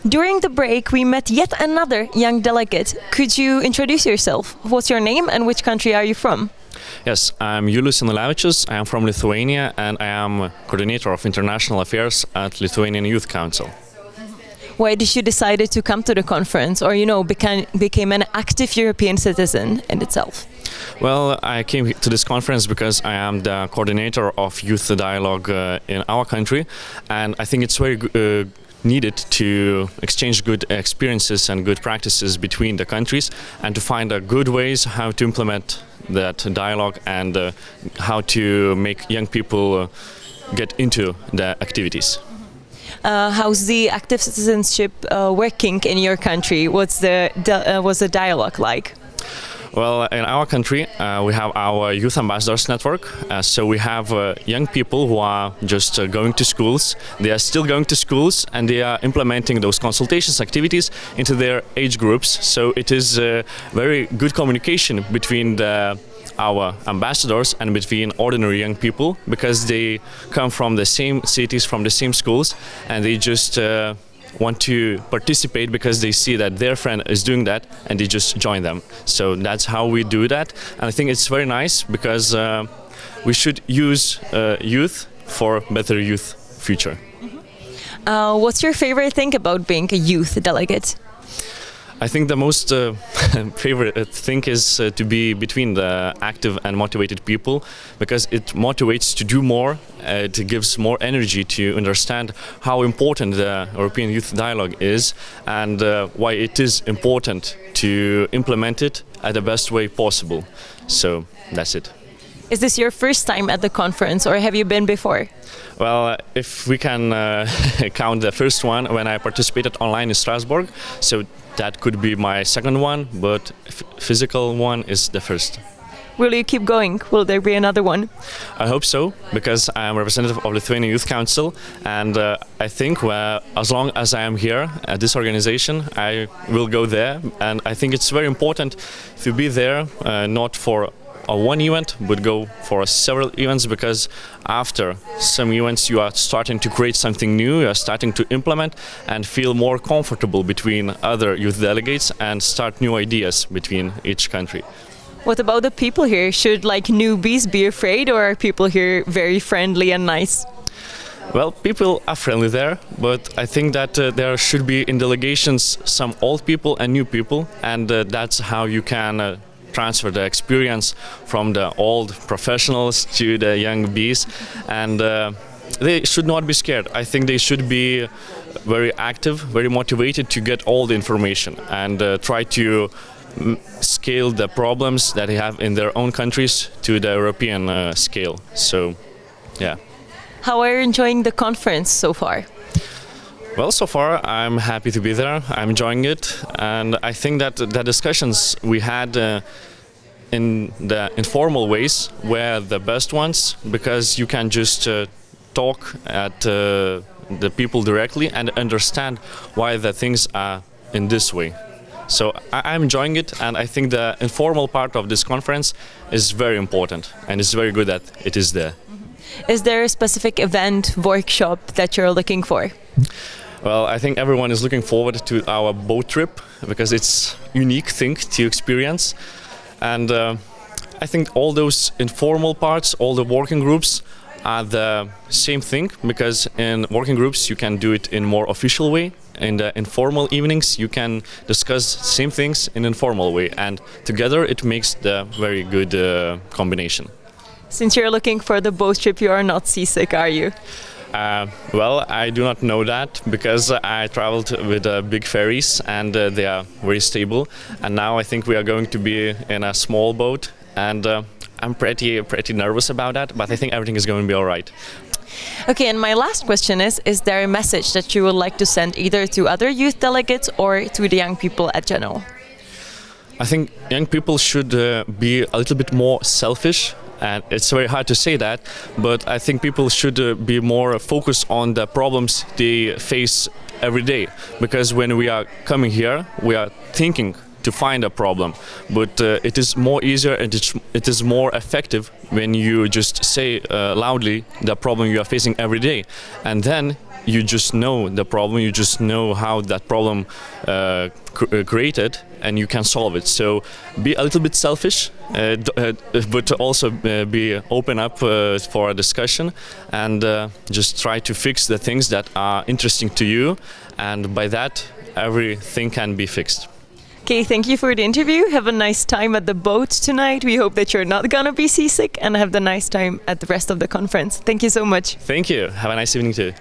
During the break, we met yet another young delegate. Could you introduce yourself? What's your name and which country are you from? Yes, I'm Julius Janulevičius. I am from Lithuania and I am coordinator of international affairs at Lithuanian Youth Council. Why did you decide to come to the conference, or became an active European citizen in itself? Well, I came to this conference because I am the coordinator of youth dialogue in our country, and I think it's very needed to exchange good experiences and good practices between the countries and to find good ways how to implement that dialogue and how to make young people get into the activities. How's the active citizenship working in your country? What's the dialogue like? Well, in our country, we have our Youth Ambassadors Network. So we have young people who are just going to schools. They are still going to schools and they are implementing those consultations activities into their age groups. So it is very good communication between our ambassadors and between ordinary young people, because they come from the same cities, from the same schools, and they just want to participate because they see that their friend is doing that and they just join them. So that's how we do that, and I think it's very nice because we should use youth for better youth future. What's your favorite thing about being a youth delegate? I think the most favorite thing is to be between the active and motivated people, because it motivates to do more, it gives more energy to understand how important the European Youth Dialogue is and why it is important to implement it at the best way possible. So that's it. Is this your first time at the conference, or have you been before? Well, if we can count the first one when I participated online in Strasbourg, so that could be my second one, but physical one is the first. Will you keep going? Will there be another one? I hope so, because I am representative of Lithuanian Youth Council, and I think as long as I am here at this organization, I will go there, and I think it's very important to be there, not for one event, but go for several events, because after some events you are starting to create something new, you are starting to implement and feel more comfortable between other youth delegates and start new ideas between each country. What about the people here? Should newbies be afraid, or are people here very friendly and nice? Well, people are friendly there, but I think that there should be in delegations some old people and new people, and that's how you can transfer the experience from the old professionals to the young bees, and they should not be scared. I think they should be very active, very motivated to get all the information and try to scale the problems that they have in their own countries to the European scale. So, yeah. How are you enjoying the conference so far? Well, so far I'm happy to be there, I'm enjoying it, and I think that the discussions we had in the informal ways were the best ones, because you can just talk at the people directly and understand why the things are in this way. So I'm enjoying it, and I think the informal part of this conference is very important, and it's very good that it is there. Is there a specific event, workshop that you're looking for? Well, I think everyone is looking forward to our boat trip, because it's a unique thing to experience. And I think all those informal parts, all the working groups are the same thing, because in working groups you can do it in more official way. In the informal evenings you can discuss same things in informal way, and together it makes the very good combination. Since you're looking for the boat trip, you are not seasick, are you? Well, I do not know that, because I traveled with big ferries and they are very stable, and now I think we are going to be in a small boat, and I'm pretty nervous about that, but I think everything is going to be all right. Okay, and my last question is there a message that you would like to send either to other youth delegates or to the young people at general? I think young people should be a little bit more selfish. And it's very hard to say that, but I think people should be more focused on the problems they face every day. Because when we are coming here, we are thinking to find a problem, but it is more easier and it is more effective when you just say loudly the problem you are facing every day, and then you just know the problem, you just know how that problem created, and you can solve it. So be a little bit selfish, but also be open up for a discussion, and just try to fix the things that are interesting to you, and by that everything can be fixed. Okay, thank you for the interview. Have a nice time at the boat tonight. We hope that you're not gonna be seasick, and have the nice time at the rest of the conference. Thank you so much. Thank you. Have a nice evening too.